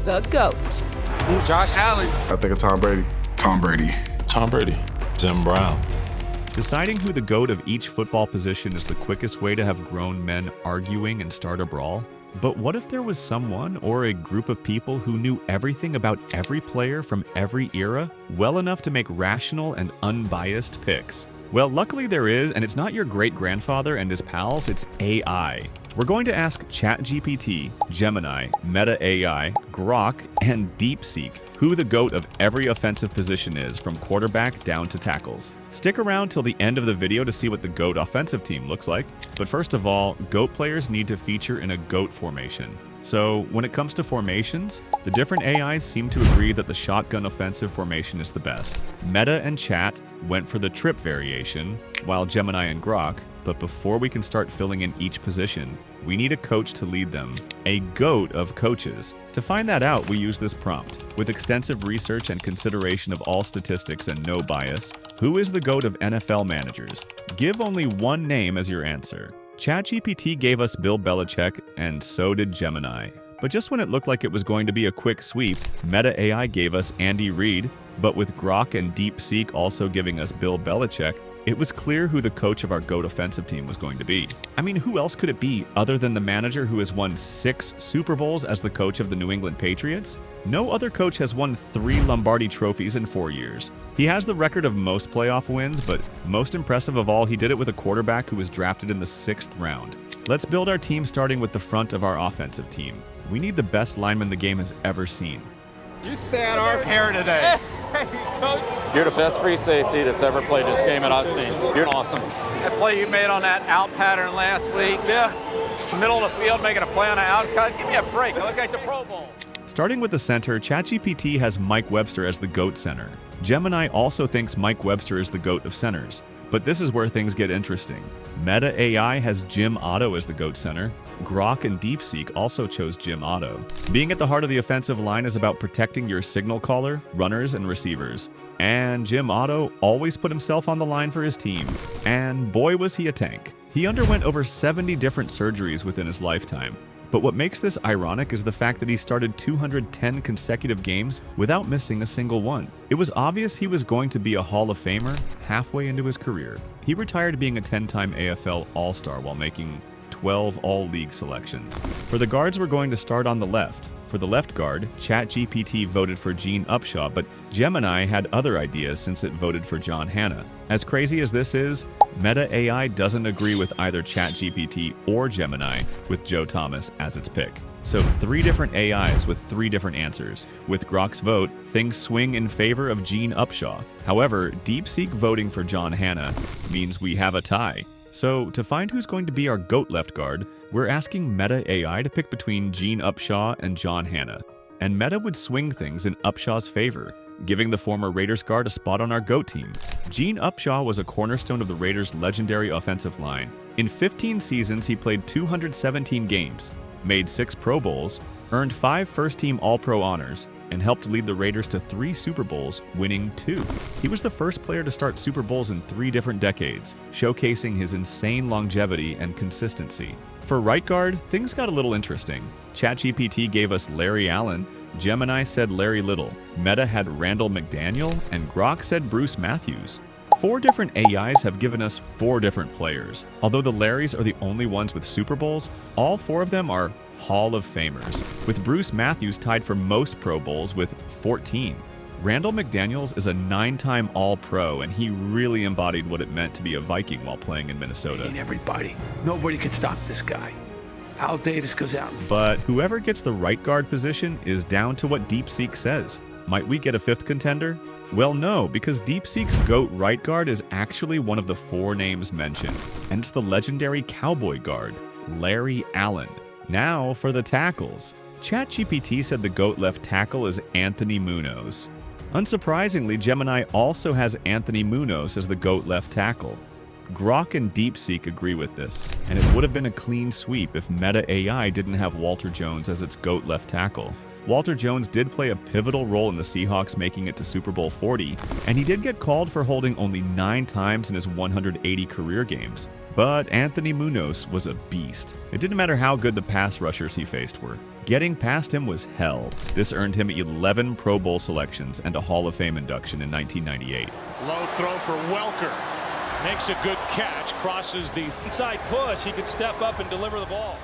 the GOAT. Josh Allen. I think of Tom Brady. Tom Brady. Tom Brady. Jim Brown. Deciding who the GOAT of each football position is the quickest way to have grown men arguing and start a brawl. But what if there was someone or a group of people who knew everything about every player from every era well enough to make rational and unbiased picks? Well, luckily there is, and it's not your great-grandfather and his pals, it's AI. We're going to ask ChatGPT, Gemini, Meta AI, Grok, and DeepSeek who the GOAT of every offensive position is, from quarterback down to tackles. Stick around till the end of the video to see what the GOAT offensive team looks like. But first of all, GOAT players need to feature in a GOAT formation. So when it comes to formations, the different AIs seem to agree that the shotgun offensive formation is the best. Meta and Chat went for the trip variation, while Gemini and Grok. But before we can start filling in each position, we need a coach to lead them, a GOAT of coaches. To find that out, we use this prompt. With extensive research and consideration of all statistics and no bias, who is the GOAT of NFL managers? Give only one name as your answer. ChatGPT gave us Bill Belichick, and so did Gemini. But just when it looked like it was going to be a quick sweep, Meta AI gave us Andy Reid, but with Grok and DeepSeek also giving us Bill Belichick, it was clear who the coach of our GOAT offensive team was going to be. I mean, who else could it be other than the manager who has won 6 Super Bowls as the coach of the New England Patriots? No other coach has won 3 Lombardi trophies in 4 years. He has the record of most playoff wins, but most impressive of all, he did it with a quarterback who was drafted in the 6th round. Let's build our team starting with the front of our offensive team. We need the best lineman the game has ever seen. You stay out our hair today. You're the best free safety that's ever played this game that I've seen. You're awesome. That play you made on that out pattern last week, middle of the field making a play on an out cut. Give me a break. I look like the Pro Bowl. Starting with the center, ChatGPT has Mike Webster as the GOAT center. Gemini also thinks Mike Webster is the GOAT of centers. But this is where things get interesting. Meta AI has Jim Otto as the GOAT center. Grok and DeepSeek also chose Jim Otto. Being at the heart of the offensive line is about protecting your signal caller, runners, and receivers. And Jim Otto always put himself on the line for his team. And boy was he a tank. He underwent over 70 different surgeries within his lifetime. But what makes this ironic is the fact that he started 210 consecutive games without missing a single one. It was obvious he was going to be a Hall of Famer halfway into his career. He retired being a 10-time AFL All-Star while making 12 All-League selections. For the guards, we're going to start on the left. For the left guard, ChatGPT voted for Gene Upshaw, but Gemini had other ideas since it voted for John Hanna. As crazy as this is, Meta AI doesn't agree with either ChatGPT or Gemini, with Joe Thomas as its pick. So 3 different AIs with 3 different answers. With Grok's vote, things swing in favor of Gene Upshaw. However, DeepSeek voting for John Hanna means we have a tie. So, to find who's going to be our GOAT left guard, we're asking Meta AI to pick between Gene Upshaw and John Hanna. And Meta would swing things in Upshaw's favor, giving the former Raiders guard a spot on our GOAT team. Gene Upshaw was a cornerstone of the Raiders' legendary offensive line. In 15 seasons, he played 217 games, made 6 Pro Bowls, earned 5 first-team All-Pro honors, and helped lead the Raiders to 3 Super Bowls, winning 2. He was the first player to start Super Bowls in 3 different decades, showcasing his insane longevity and consistency. For right guard, things got a little interesting. ChatGPT gave us Larry Allen, Gemini said Larry Little, Meta had Randall McDaniel, and Grok said Bruce Matthews. 4 different AIs have given us 4 different players. Although the Larrys are the only ones with Super Bowls, all 4 of them are Hall of Famers, with Bruce Matthews tied for most Pro Bowls with 14. Randall McDaniels is a 9-time All-Pro, and he really embodied what it meant to be a Viking while playing in Minnesota. Ain't everybody. Nobody can stop this guy. Al Davis goes out. But whoever gets the right guard position is down to what DeepSeek says. Might we get a 5th contender? Well, no, because DeepSeek's GOAT right guard is actually one of the 4 names mentioned, and it's the legendary cowboy guard, Larry Allen. Now for the tackles. ChatGPT said the GOAT left tackle is Anthony Munoz. Unsurprisingly, Gemini also has Anthony Munoz as the GOAT left tackle. Grok and DeepSeek agree with this, and it would have been a clean sweep if Meta AI didn't have Walter Jones as its GOAT left tackle. Walter Jones did play a pivotal role in the Seahawks making it to Super Bowl 40, and he did get called for holding only 9 times in his 180 career games. But Anthony Munoz was a beast. It didn't matter how good the pass rushers he faced were. Getting past him was hell. This earned him 11 Pro Bowl selections and a Hall of Fame induction in 1998. Low throw for Welker. Makes a good catch, crosses the inside push. He could step up and deliver the ball.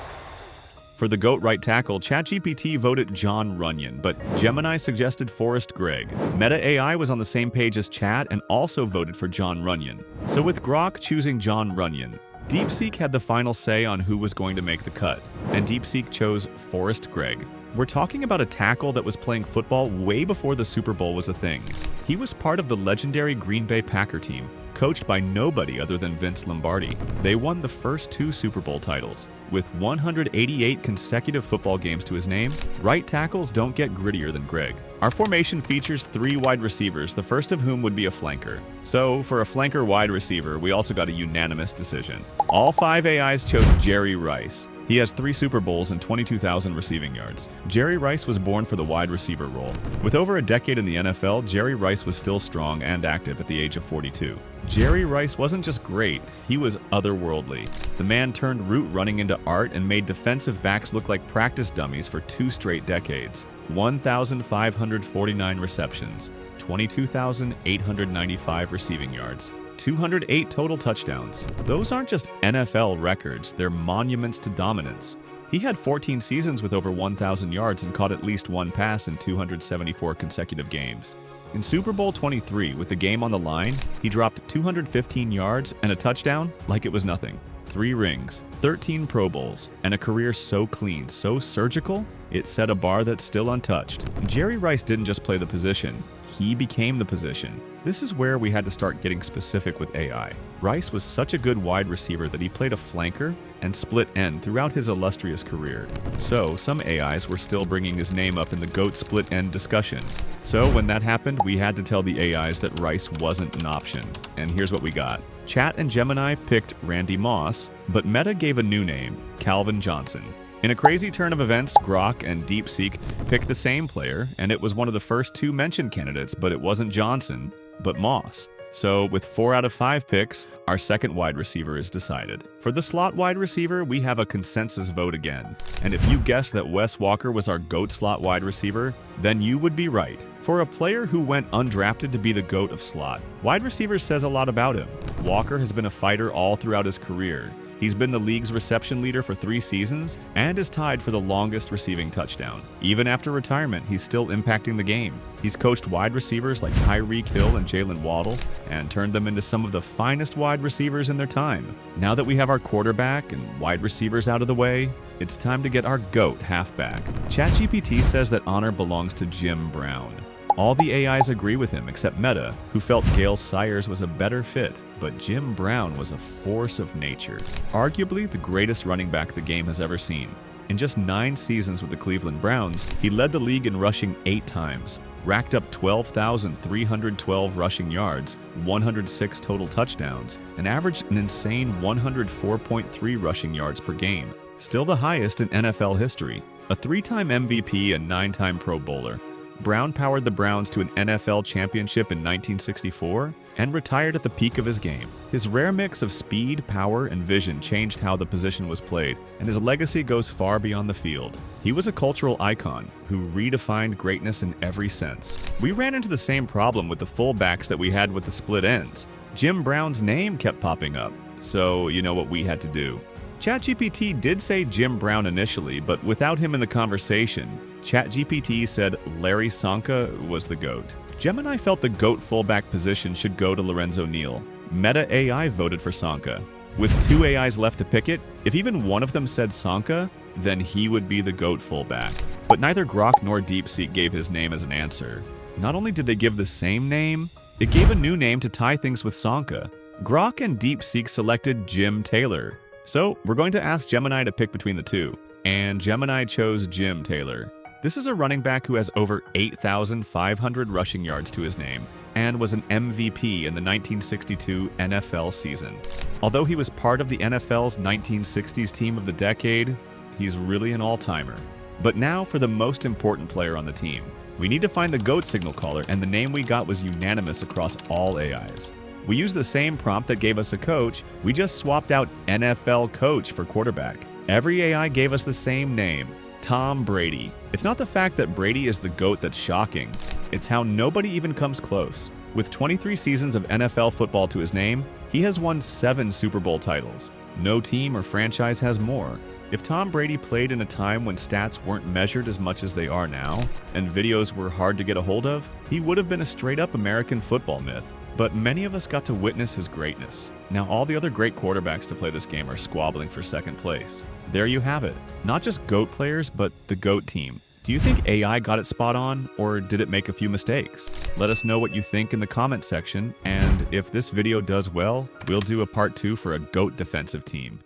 For the GOAT right tackle, ChatGPT voted John Runyon, but Gemini suggested Forrest Gregg. Meta AI was on the same page as Chat and also voted for John Runyon. So with Grok choosing John Runyon, DeepSeek had the final say on who was going to make the cut, and DeepSeek chose Forrest Gregg. We're talking about a tackle that was playing football way before the Super Bowl was a thing. He was part of the legendary Green Bay Packer team, coached by nobody other than Vince Lombardi. They won the first 2 Super Bowl titles. With 188 consecutive football games to his name, right tackles don't get grittier than Gregg. Our formation features 3 wide receivers, the first of whom would be a flanker. So for a flanker wide receiver, we also got a unanimous decision. All 5 AIs chose Jerry Rice. He has 3 Super Bowls and 22,000 receiving yards. Jerry Rice was born for the wide receiver role. With over a decade in the NFL, Jerry Rice was still strong and active at the age of 42. Jerry Rice wasn't just great, he was otherworldly. The man turned route running into art and made defensive backs look like practice dummies for 2 straight decades. 1,549 receptions, 22,895 receiving yards. 208 total touchdowns. Those aren't just NFL records, they're monuments to dominance. He had 14 seasons with over 1,000 yards and caught at least 1 pass in 274 consecutive games. In Super Bowl 23, with the game on the line, he dropped 215 yards and a touchdown like it was nothing. 3 rings, 13 Pro Bowls, and a career so clean, so surgical, it set a bar that's still untouched. Jerry Rice didn't just play the position, he became the position. This is where we had to start getting specific with AI. Rice was such a good wide receiver that he played a flanker and split end throughout his illustrious career. So some AIs were still bringing his name up in the GOAT split end discussion. So when that happened, we had to tell the AIs that Rice wasn't an option. And here's what we got. Chat and Gemini picked Randy Moss, but Meta gave a new name, Calvin Johnson. In a crazy turn of events, Grok and DeepSeek picked the same player, and it was one of the first 2 mentioned candidates, but it wasn't Johnson, but Moss. So with 4 out of 5 picks, our second wide receiver is decided. For the slot wide receiver, we have a consensus vote again. And if you guessed that Wes Walker was our GOAT slot wide receiver, then you would be right. For a player who went undrafted to be the GOAT of slot, wide receiver says a lot about him. Walker has been a fighter all throughout his career. He's been the league's reception leader for 3 seasons and is tied for the longest receiving touchdown. Even after retirement, he's still impacting the game. He's coached wide receivers like Tyreek Hill and Jalen Waddle and turned them into some of the finest wide receivers in their time. Now that we have our quarterback and wide receivers out of the way, it's time to get our GOAT halfback. ChatGPT says that honor belongs to Jim Brown. All the AIs agree with him except Meta, who felt Gale Sayers was a better fit, but Jim Brown was a force of nature. Arguably the greatest running back the game has ever seen. In just 9 seasons with the Cleveland Browns, he led the league in rushing 8 times, racked up 12,312 rushing yards, 106 total touchdowns, and averaged an insane 104.3 rushing yards per game. Still the highest in NFL history. A 3-time MVP and 9-time Pro Bowler, Brown powered the Browns to an NFL championship in 1964 and retired at the peak of his game. His rare mix of speed, power, and vision changed how the position was played, and his legacy goes far beyond the field. He was a cultural icon who redefined greatness in every sense. We ran into the same problem with the fullbacks that we had with the split ends. Jim Brown's name kept popping up, so you know what we had to do. ChatGPT did say Jim Brown initially, but without him in the conversation, ChatGPT said Larry Csonka was the GOAT. Gemini felt the GOAT fullback position should go to Lorenzo Neal. Meta AI voted for Csonka. With 2 AIs left to pick it, if even one of them said Csonka, then he would be the GOAT fullback. But neither Grok nor DeepSeek gave his name as an answer. Not only did they give the same name, it gave a new name to tie things with Csonka. Grok and DeepSeek selected Jim Taylor. So we're going to ask Gemini to pick between the 2. And Gemini chose Jim Taylor. This is a running back who has over 8,500 rushing yards to his name and was an MVP in the 1962 NFL season. Although he was part of the NFL's 1960s Team of the Decade, he's really an all-timer. But now for the most important player on the team. We need to find the GOAT signal caller, and the name we got was unanimous across all AIs. We used the same prompt that gave us a coach, we just swapped out NFL coach for quarterback. Every AI gave us the same name, Tom Brady. It's not the fact that Brady is the GOAT that's shocking, it's how nobody even comes close. With 23 seasons of NFL football to his name, he has won 7 Super Bowl titles. No team or franchise has more. If Tom Brady played in a time when stats weren't measured as much as they are now, and videos were hard to get a hold of, he would have been a straight-up American football myth. But many of us got to witness his greatness. Now all the other great quarterbacks to play this game are squabbling for second place. There you have it. Not just GOAT players, but the GOAT team. Do you think AI got it spot on, or did it make a few mistakes? Let us know what you think in the comment section, and if this video does well, we'll do a part 2 for a GOAT defensive team.